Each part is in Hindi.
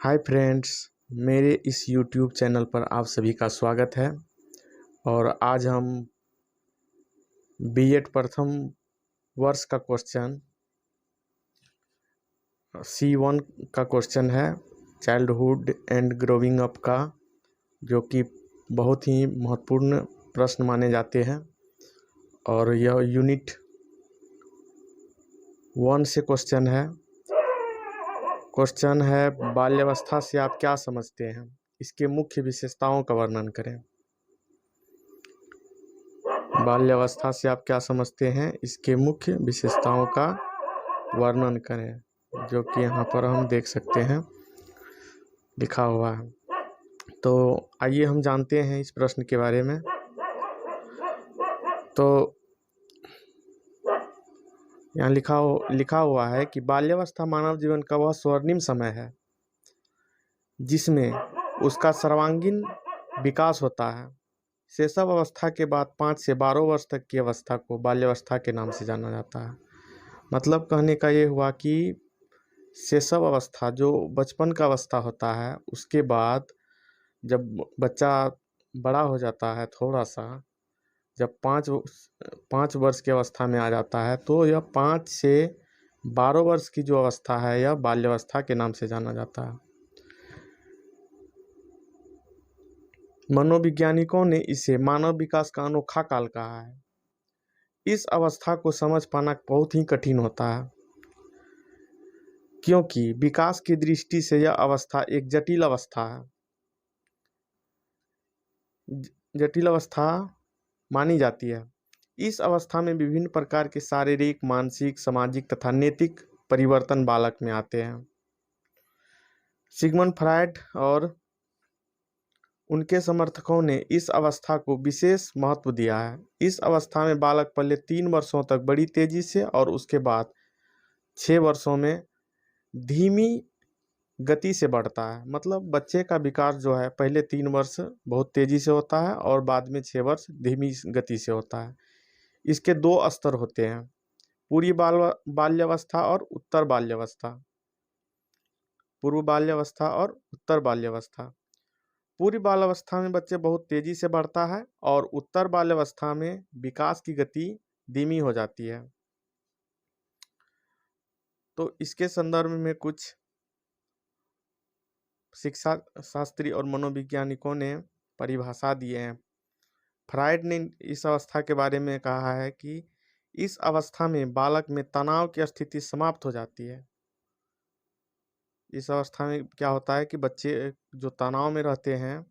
हाय फ्रेंड्स, मेरे इस यूट्यूब चैनल पर आप सभी का स्वागत है। और आज हम बीएड प्रथम वर्ष का क्वेश्चन C1 का क्वेश्चन है, चाइल्डहुड एंड ग्रोइंग अप का, जो कि बहुत ही महत्वपूर्ण प्रश्न माने जाते हैं। और यह यूनिट 1 से क्वेश्चन है। क्वेश्चन है, बाल्यावस्था से आप क्या समझते हैं? इसके मुख्य विशेषताओं का वर्णन करें। बाल्यावस्था से आप क्या समझते हैं, इसके मुख्य विशेषताओं का वर्णन करें, जो कि यहाँ पर हम देख सकते हैं लिखा हुआ है। तो आइए हम जानते हैं इस प्रश्न के बारे में। तो यहाँ लिखा हुआ है कि बाल्यावस्था मानव जीवन का वह स्वर्णिम समय है जिसमें उसका सर्वांगीण विकास होता है। शैशव अवस्था के बाद 5 से 12 वर्ष तक की अवस्था को बाल्यावस्था के नाम से जाना जाता है। मतलब कहने का ये हुआ कि शैशव अवस्था जो बचपन का अवस्था होता है, उसके बाद जब बच्चा बड़ा हो जाता है थोड़ा सा, जब 5 वर्ष की अवस्था में आ जाता है, तो यह 5 से 12 वर्ष की जो अवस्था है, यह बाल्यावस्था के नाम से जाना जाता है। मनोवैज्ञानिकों ने इसे मानव विकास का अनोखा काल कहा है। इस अवस्था को समझ पाना बहुत ही कठिन होता है, क्योंकि विकास की दृष्टि से यह अवस्था एक जटिल अवस्था है। जटिल अवस्था मानी जाती है। इस अवस्था में विभिन्न प्रकार के शारीरिक, मानसिक, सामाजिक तथा नैतिक परिवर्तन बालक में आते हैं। सिगमंड फ्रायड और उनके समर्थकों ने इस अवस्था को विशेष महत्व दिया है। इस अवस्था में बालक पहले 3 वर्षों तक बड़ी तेजी से और उसके बाद 6 वर्षों में धीमी गति से बढ़ता है। मतलब बच्चे का विकास जो है पहले 3 वर्ष बहुत तेजी से होता है और बाद में 6 वर्ष धीमी गति से होता है। इसके 2 स्तर होते हैं, पूर्व बाल्यावस्था और उत्तर बाल्यावस्था। पूर्व बाल्यावस्था और उत्तर बाल्यावस्था। पूर्व बाल्यावस्था में बच्चे बहुत तेजी से बढ़ता है और उत्तर बाल्यावस्था में विकास की गति धीमी हो जाती है। तो इसके संदर्भ में कुछ शिक्षा शास्त्री और मनोवैज्ञानिकों ने परिभाषा दिए हैं। फ्रायड ने इस अवस्था के बारे में कहा है कि इस अवस्था में बालक में तनाव की स्थिति समाप्त हो जाती है। इस अवस्था में क्या होता है कि बच्चे जो तनाव में रहते हैं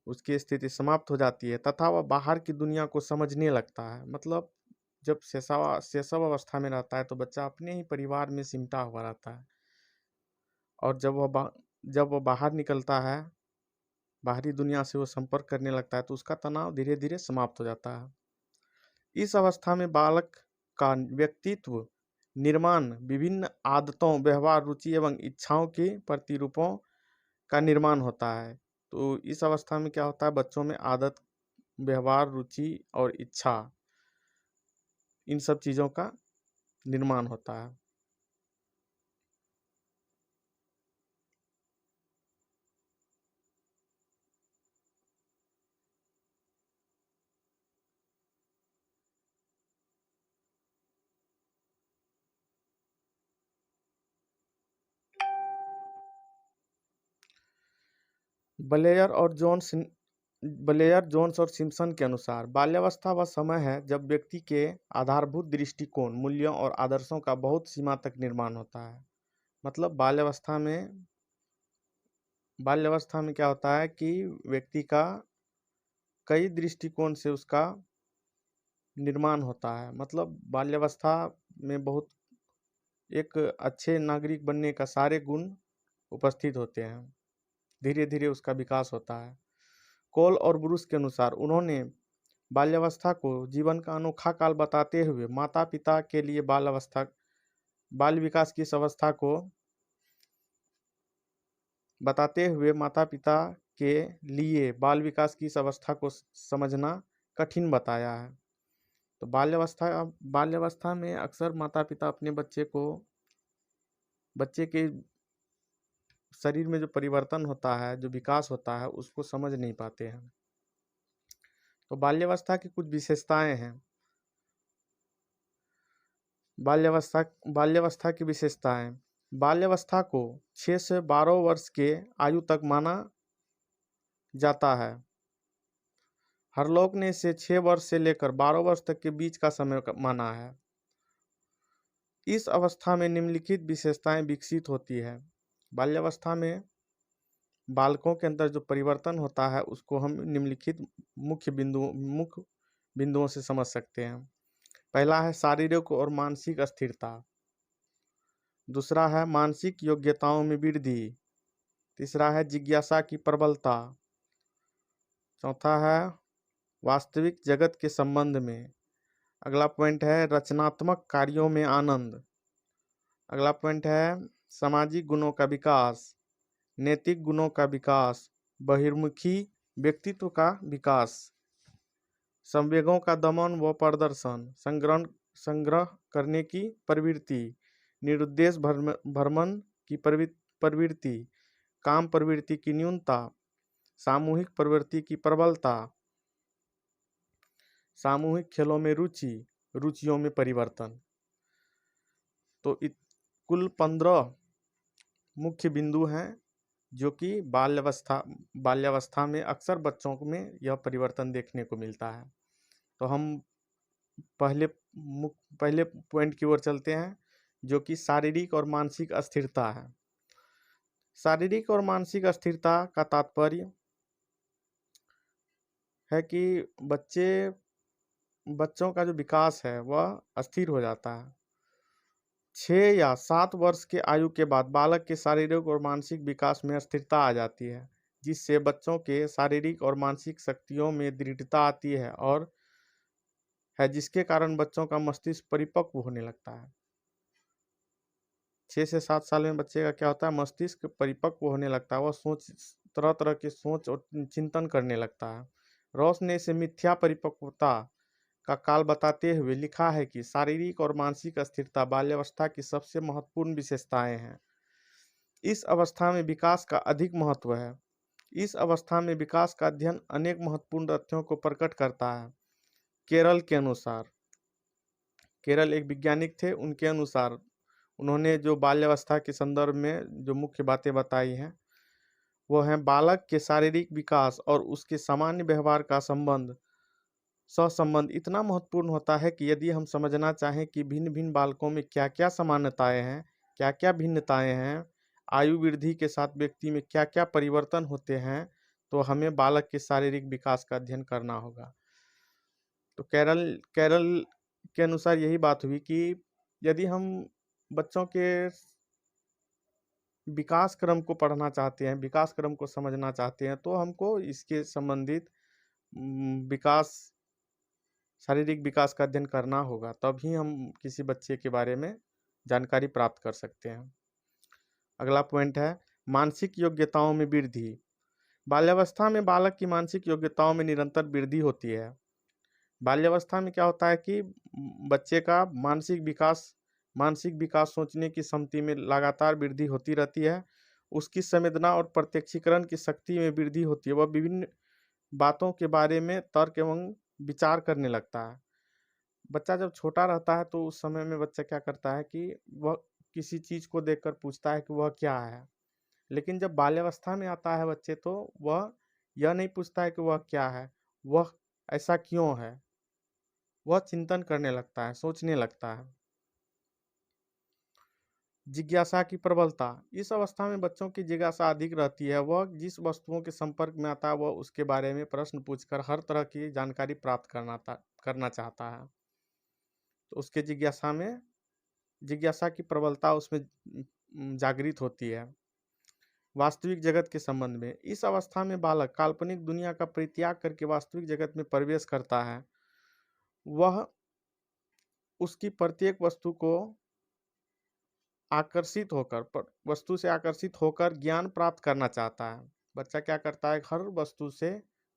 उसकी स्थिति समाप्त हो जाती है तथा वह बाहर की दुनिया को समझने लगता है। मतलब जब शैशव अवस्था में रहता है तो बच्चा अपने ही परिवार में सिमटा हुआ रहता है, और जब वह बाहर निकलता है, बाहरी दुनिया से वो संपर्क करने लगता है, तो उसका तनाव धीरे धीरे समाप्त हो जाता है। इस अवस्था में बालक का व्यक्तित्व निर्माण विभिन्न आदतों, व्यवहार, रुचि एवं इच्छाओं के प्रतिरूपों का निर्माण होता है। तो इस अवस्था में क्या होता है, बच्चों में आदत, व्यवहार, रुचि और इच्छा, इन सब चीज़ों का निर्माण होता है। ब्लेयर, जोन्स और सिम्पसन के अनुसार बाल्यावस्था वह समय है जब व्यक्ति के आधारभूत दृष्टिकोण, मूल्यों और आदर्शों का बहुत सीमा तक निर्माण होता है। मतलब बाल्यावस्था में क्या होता है कि व्यक्ति का कई दृष्टिकोण से उसका निर्माण होता है। मतलब बाल्यावस्था में बहुत एक अच्छे नागरिक बनने का सारे गुण उपस्थित होते हैं। धीरे धीरे उसका विकास होता है। कोल और ब्रूस के अनुसार उन्होंने बाल्यावस्था को जीवन का अनोखा काल बताते हुए माता पिता के लिए बाल विकास की इस अवस्था को बताते हुए माता पिता के लिए बाल विकास की इस अवस्था को समझना कठिन बताया है। तो बाल्यावस्था में अक्सर माता पिता अपने बच्चे के शरीर में जो परिवर्तन होता है, जो विकास होता है, उसको समझ नहीं पाते हैं। तो बाल्यावस्था की कुछ विशेषताएं हैं। बाल्यावस्था बाल्यावस्था की विशेषताएं। बाल्यावस्था को 6 से 12 वर्ष के आयु तक माना जाता है। हर लोग ने इसे 6 वर्ष से लेकर 12 वर्ष तक के बीच का समय माना है। इस अवस्था में निम्नलिखित विशेषताएं विकसित होती है। बाल्यावस्था में बालकों के अंदर जो परिवर्तन होता है उसको हम निम्नलिखित मुख्य बिंदुओं से समझ सकते हैं। पहला है शारीरिक और मानसिक अस्थिरता। दूसरा है मानसिक योग्यताओं में वृद्धि। तीसरा है जिज्ञासा की प्रबलता। चौथा है वास्तविक जगत के संबंध में। अगला पॉइंट है रचनात्मक कार्यों में आनंद। अगला पॉइंट है सामाजिक गुणों का विकास, नैतिक गुणों का विकास, बहिर्मुखी व्यक्तित्व का विकास, संवेगों का दमन व प्रदर्शन, संग्रह करने की प्रवृत्ति, निरुद्देश भ्रमण की प्रवृत्ति, काम प्रवृत्ति की न्यूनता, सामूहिक प्रवृत्ति की प्रबलता, सामूहिक खेलों में रुचि, रुचियों में परिवर्तन। तो कुल 15 मुख्य बिंदु हैं जो कि बाल्यावस्था में अक्सर बच्चों में यह परिवर्तन देखने को मिलता है। तो हम पहले पॉइंट की ओर चलते हैं जो कि शारीरिक और मानसिक अस्थिरता है। शारीरिक और मानसिक अस्थिरता का तात्पर्य है कि बच्चों का जो विकास है वह अस्थिर हो जाता है। 6 या 7 वर्ष के आयु के बाद बालक के शारीरिक और मानसिक विकास में अस्थिरता आ जाती है, जिससे बच्चों के शारीरिक और मानसिक शक्तियों में दृढ़ता आती है जिसके कारण बच्चों का मस्तिष्क परिपक्व होने लगता है। 6 से 7 साल में बच्चे का क्या होता है, मस्तिष्क परिपक्व होने लगता है। वह तरह तरह की सोच और चिंतन करने लगता है। रॉस ने इसे मिथ्या परिपक्वता का काल बताते हुए लिखा है कि शारीरिक और मानसिक अस्थिरता बाल्यावस्था की सबसे महत्वपूर्ण विशेषताएं हैं। इस अवस्था में विकास का अधिक महत्व है। इस अवस्था में विकास का अध्ययन अनेक महत्वपूर्ण तथ्यों को प्रकट करता है। केरल के अनुसार, केरल एक वैज्ञानिक थे, उनके अनुसार उन्होंने जो बाल्यावस्था के संदर्भ में जो मुख्य बातें बताई हैं वो हैं बालक के शारीरिक विकास और उसके सामान्य व्यवहार का सहसंबंध इतना महत्वपूर्ण होता है कि यदि हम समझना चाहें कि भिन्न भिन्न बालकों में क्या क्या समानताएं हैं, क्या क्या भिन्नताएं हैं, आयु वृद्धि के साथ व्यक्ति में क्या क्या परिवर्तन होते हैं, तो हमें बालक के शारीरिक विकास का अध्ययन करना होगा। तो केरल के अनुसार यही बात हुई कि यदि हम बच्चों के विकास क्रम को पढ़ना चाहते हैं, विकास क्रम को समझना चाहते हैं, तो हमको इसके संबंधित शारीरिक विकास का अध्ययन करना होगा, तभी हम किसी बच्चे के बारे में जानकारी प्राप्त कर सकते हैं। अगला पॉइंट है मानसिक योग्यताओं में वृद्धि। बाल्यावस्था में बालक की मानसिक योग्यताओं में निरंतर वृद्धि होती है। बाल्यावस्था में क्या होता है कि बच्चे का मानसिक विकास सोचने की क्षमता में लगातार वृद्धि होती रहती है। उसकी संवेदना और प्रत्यक्षीकरण की शक्ति में वृद्धि होती है। वह विभिन्न बातों के बारे में तर्क एवं विचार करने लगता है। बच्चा जब छोटा रहता है तो उस समय में बच्चा क्या करता है कि वह किसी चीज़ को देखकर पूछता है कि वह क्या है। लेकिन जब बाल्यावस्था में आता है बच्चे, तो वह यह नहीं पूछता है कि वह क्या है, वह ऐसा क्यों है, वह चिंतन करने लगता है, सोचने लगता है। जिज्ञासा की प्रबलता। इस अवस्था में बच्चों की जिज्ञासा अधिक रहती है। वह जिस वस्तुओं के संपर्क में आता है वह उसके बारे में प्रश्न पूछकर हर तरह की जानकारी प्राप्त करना चाहता है। तो उसके जिज्ञासा की प्रबलता उसमें जागृत होती है। वास्तविक जगत के संबंध में। इस अवस्था में बालक काल्पनिक दुनिया का परित्याग करके वास्तविक जगत में प्रवेश करता है। वह उसकी प्रत्येक वस्तु से आकर्षित होकर ज्ञान प्राप्त करना चाहता है। बच्चा क्या करता है, हर वस्तु से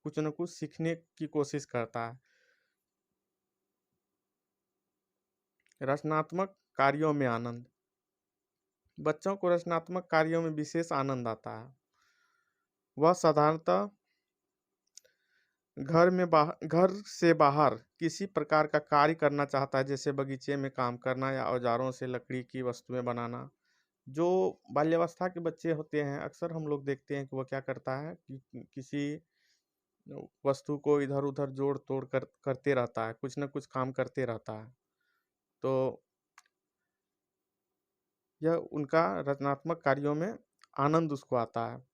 कुछ न कुछ सीखने की कोशिश करता है। रचनात्मक कार्यों में आनंद। बच्चों को रचनात्मक कार्यों में विशेष आनंद आता है। वह साधारणतः घर से बाहर किसी प्रकार का कार्य करना चाहता है, जैसे बगीचे में काम करना या औजारों से लकड़ी की वस्तुएं बनाना। जो बाल्यावस्था के बच्चे होते हैं, अक्सर हम लोग देखते हैं कि वो क्या करता है कि किसी वस्तु को इधर-उधर जोड़-तोड़ करते रहता है, कुछ न कुछ काम करते रहता है। तो यह उनका रचनात्मक कार्यों में आनंद उसको आता है।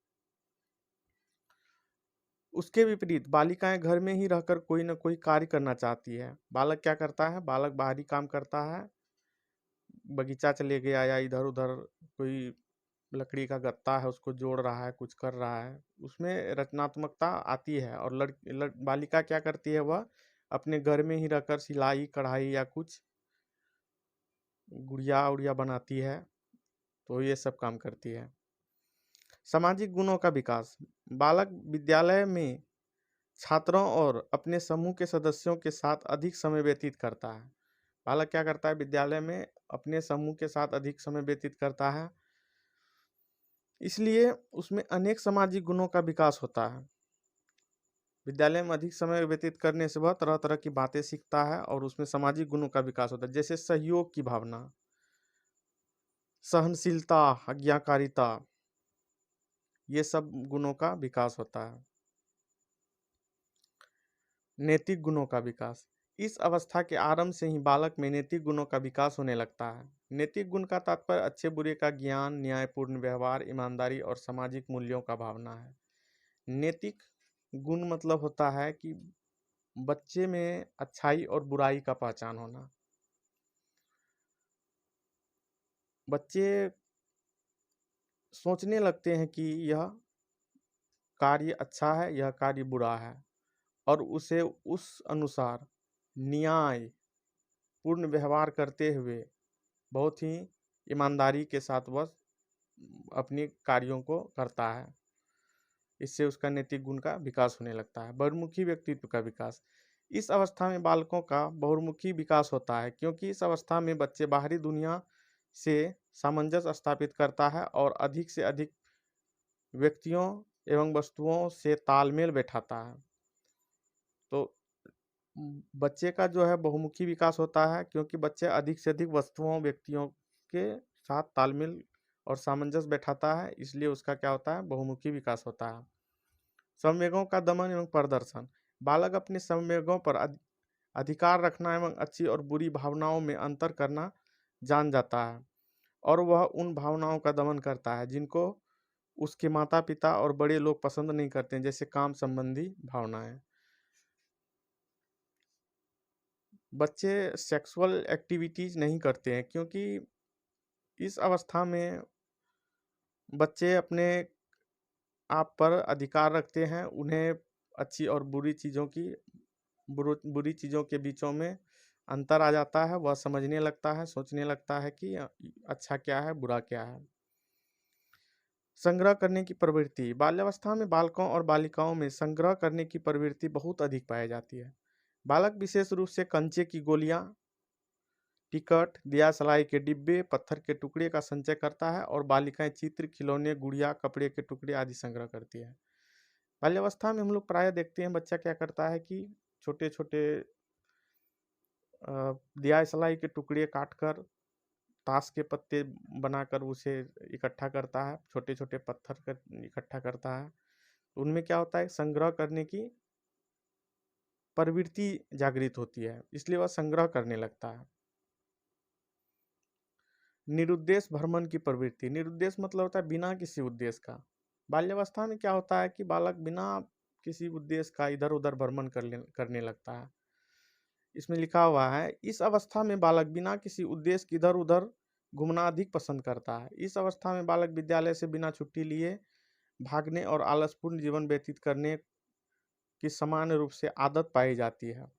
उसके विपरीत बालिकाएँ घर में ही रहकर कोई न कोई कार्य करना चाहती है। बालक क्या करता है? बालक बाहरी काम करता है, बगीचा चले गया या इधर-उधर कोई लकड़ी का गत्ता है उसको जोड़ रहा है, कुछ कर रहा है, उसमें रचनात्मकता आती है। और बालिका क्या करती है? वह अपने घर में ही रहकर सिलाई, कढ़ाई या कुछ गुड़िया-उड़िया बनाती है, तो ये सब काम करती है। सामाजिक गुणों का विकास। बालक विद्यालय में छात्रों और अपने समूह के सदस्यों के साथ अधिक समय व्यतीत करता है। बालक क्या करता है? विद्यालय में अपने समूह के साथ अधिक समय व्यतीत करता है, इसलिए उसमें अनेक सामाजिक गुणों का विकास होता है। विद्यालय में अधिक समय व्यतीत करने से वह तरह-तरह की बातें सीखता है और उसमें सामाजिक गुणों का विकास होता है, जैसे सहयोग की भावना, सहनशीलता, आज्ञाकारिता, ये सब गुणों का विकास होता है। नैतिक गुणों का विकास। इस अवस्था के आरंभ से ही बालक में नैतिक गुणों का विकास होने लगता है। नैतिक गुण का तात्पर्य अच्छे बुरे का ज्ञान, न्यायपूर्ण व्यवहार, ईमानदारी और सामाजिक मूल्यों का भावना है। नैतिक गुण मतलब होता है कि बच्चे में अच्छाई और बुराई का पहचान होना। बच्चे सोचने लगते हैं कि यह कार्य अच्छा है, यह कार्य बुरा है, और उसे उस अनुसार न्याय पूर्ण व्यवहार करते हुए बहुत ही ईमानदारी के साथ वह अपने कार्यों को करता है। इससे उसका नैतिक गुण का विकास होने लगता है। बहुमुखी व्यक्तित्व का विकास। इस अवस्था में बालकों का बहुमुखी विकास होता है, क्योंकि इस अवस्था में बच्चे बाहरी दुनिया से सामंजस्य स्थापित करता है और अधिक से अधिक व्यक्तियों एवं वस्तुओं से तालमेल बैठाता है। तो बच्चे का जो है बहुमुखी विकास होता है, क्योंकि बच्चे अधिक से अधिक वस्तुओं, व्यक्तियों के साथ तालमेल और सामंजस्य बैठाता है, इसलिए उसका क्या होता है? बहुमुखी विकास होता है। संवेगों का दमन एवं प्रदर्शन। बालक अपने संवेगों पर अधिकार रखना एवं अच्छी और बुरी भावनाओं में अंतर करना जान जाता है, और वह उन भावनाओं का दमन करता है जिनको उसके माता-पिता और बड़े लोग पसंद नहीं करते हैं, जैसे काम संबंधी भावनाएं। बच्चे सेक्सुअल एक्टिविटीज नहीं करते हैं, क्योंकि इस अवस्था में बच्चे अपने आप पर अधिकार रखते हैं। उन्हें अच्छी और बुरी चीज़ों की बुरी चीज़ों के बीचों में अंतर आ जाता है। वह समझने लगता है, सोचने लगता है कि अच्छा क्या है, बुरा क्या है। संग्रह करने की प्रवृत्ति। बाल्यावस्था में बालकों और बालिकाओं में संग्रह करने की प्रवृत्ति बहुत अधिक पाई जाती है। बालक विशेष रूप से कंचे की गोलियां, टिकट, दिया सलाई के डिब्बे, पत्थर के टुकड़े का संचय करता है, और बालिकाएं चित्र, खिलौने, गुड़िया, कपड़े के टुकड़े आदि संग्रह करती है। बाल्यावस्था में हम लोग प्रायः देखते हैं बच्चा क्या करता है कि छोटे छोटे दिया सलाई के टुकड़े काटकर, ताश के पत्ते बनाकर उसे इकट्ठा करता है, छोटे छोटे पत्थर कर इकट्ठा करता है। उनमें क्या होता है? संग्रह करने की प्रवृत्ति जागृत होती है, इसलिए वह संग्रह करने लगता है। निरुद्देश भ्रमण की प्रवृत्ति। निरुद्देश मतलब होता है बिना किसी उद्देश्य का। बाल्यावस्था में क्या होता है कि बालक बिना किसी उद्देश्य का इधर उधर भ्रमण करने लगता है। इसमें लिखा हुआ है, इस अवस्था में बालक बिना किसी उद्देश्य के इधर उधर घूमना अधिक पसंद करता है। इस अवस्था में बालक विद्यालय से बिना छुट्टी लिए भागने और आलसपूर्ण जीवन व्यतीत करने की सामान्य रूप से आदत पाई जाती है।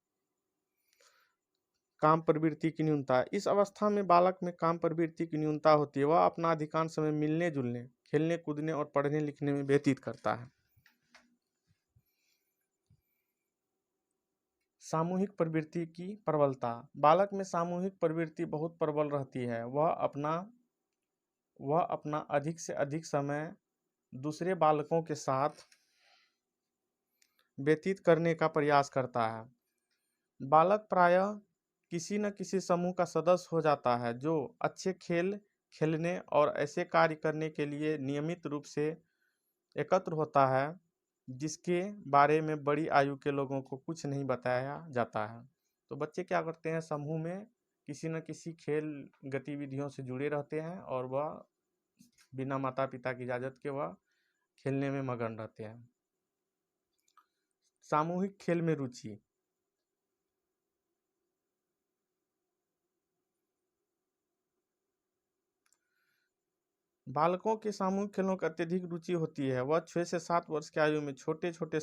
काम प्रवृत्ति की न्यूनता। इस अवस्था में बालक में काम प्रवृत्ति की न्यूनता होती है। वह अपना अधिकांश समय मिलने जुलने, खेलने कूदने और पढ़ने लिखने में व्यतीत करता है। सामूहिक प्रवृत्ति की प्रबलता। बालक में सामूहिक प्रवृत्ति बहुत प्रबल रहती है। वह अपना वह अपना अधिक से अधिक समय दूसरे बालकों के साथ व्यतीत करने का प्रयास करता है। बालक प्रायः किसी न किसी समूह का सदस्य हो जाता है जो अच्छे खेल खेलने और ऐसे कार्य करने के लिए नियमित रूप से एकत्र होता है जिसके बारे में बड़ी आयु के लोगों को कुछ नहीं बताया जाता है। तो बच्चे क्या करते हैं, समूह में किसी न किसी खेल गतिविधियों से जुड़े रहते हैं और वह बिना माता पिता की इजाज़त के वह खेलने में मगन रहते हैं। सामूहिक खेल में रुचि। बालकों के सामूहिक खेलों की अत्यधिक रुचि होती है। वह 6 से 7 वर्ष की आयु में छोटे छोटे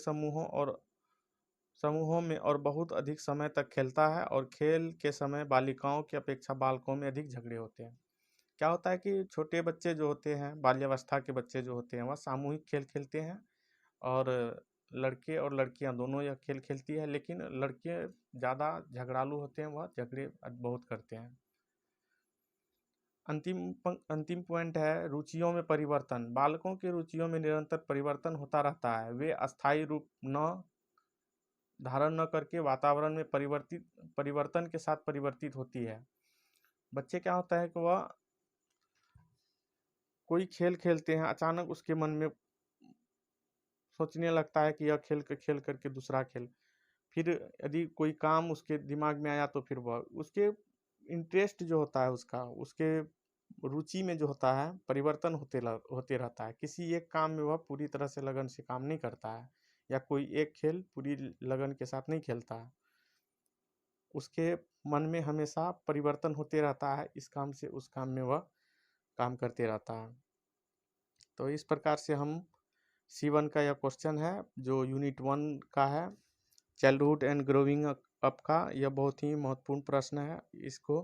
समूहों में और बहुत अधिक समय तक खेलता है और खेल के समय बालिकाओं की अपेक्षा बालकों में अधिक झगड़े होते हैं। क्या होता है कि छोटे बच्चे जो होते हैं, बाल्यावस्था के बच्चे जो होते हैं, वह सामूहिक खेल खेलते हैं और लड़के और लड़कियां दोनों यह खेल खेलती है, लेकिन लड़के ज़्यादा झगड़ालू होते हैं, वह झगड़े बहुत करते हैं। अंतिम पॉइंट है रुचियों में परिवर्तन। बालकों की रुचियों में निरंतर परिवर्तन होता रहता है। वे अस्थायी रूप धारण न करके वातावरण में परिवर्तन के साथ परिवर्तित होती है। बच्चे क्या होता है कि वह कोई खेल खेलते हैं, अचानक उसके मन में सोचने लगता है कि यह खेल करके दूसरा खेल। फिर यदि कोई काम उसके दिमाग में आया तो फिर वह उसके इंटरेस्ट जो होता है उसके रुचि में जो होता है परिवर्तन होते रहता है। किसी एक काम में वह पूरी तरह से लगन से काम नहीं करता है या कोई एक खेल पूरी लगन के साथ नहीं खेलता है। उसके मन में हमेशा परिवर्तन होते रहता है, इस काम से उस काम में वह काम करते रहता है। तो इस प्रकार से हम C1 का यह क्वेश्चन है जो यूनिट 1 का है, चाइल्डहुड एंड ग्रोइंग अप का। यह बहुत ही महत्वपूर्ण प्रश्न है। इसको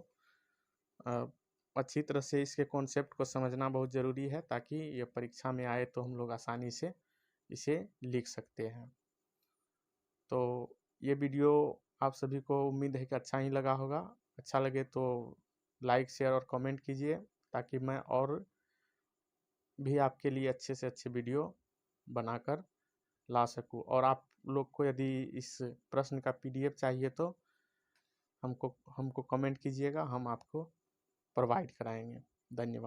अच्छी तरह से इसके कॉन्सेप्ट को समझना बहुत ज़रूरी है ताकि ये परीक्षा में आए तो हम लोग आसानी से इसे लिख सकते हैं। तो ये वीडियो आप सभी को उम्मीद है कि अच्छा ही लगा होगा। अच्छा लगे तो लाइक शेयर और कमेंट कीजिए ताकि मैं और भी आपके लिए अच्छे से अच्छे वीडियो बनाकर ला सकूं। और आप लोग को यदि इस प्रश्न का PDF चाहिए तो हमको कमेंट कीजिएगा, हम आपको प्रोवाइड कराएंगे। धन्यवाद।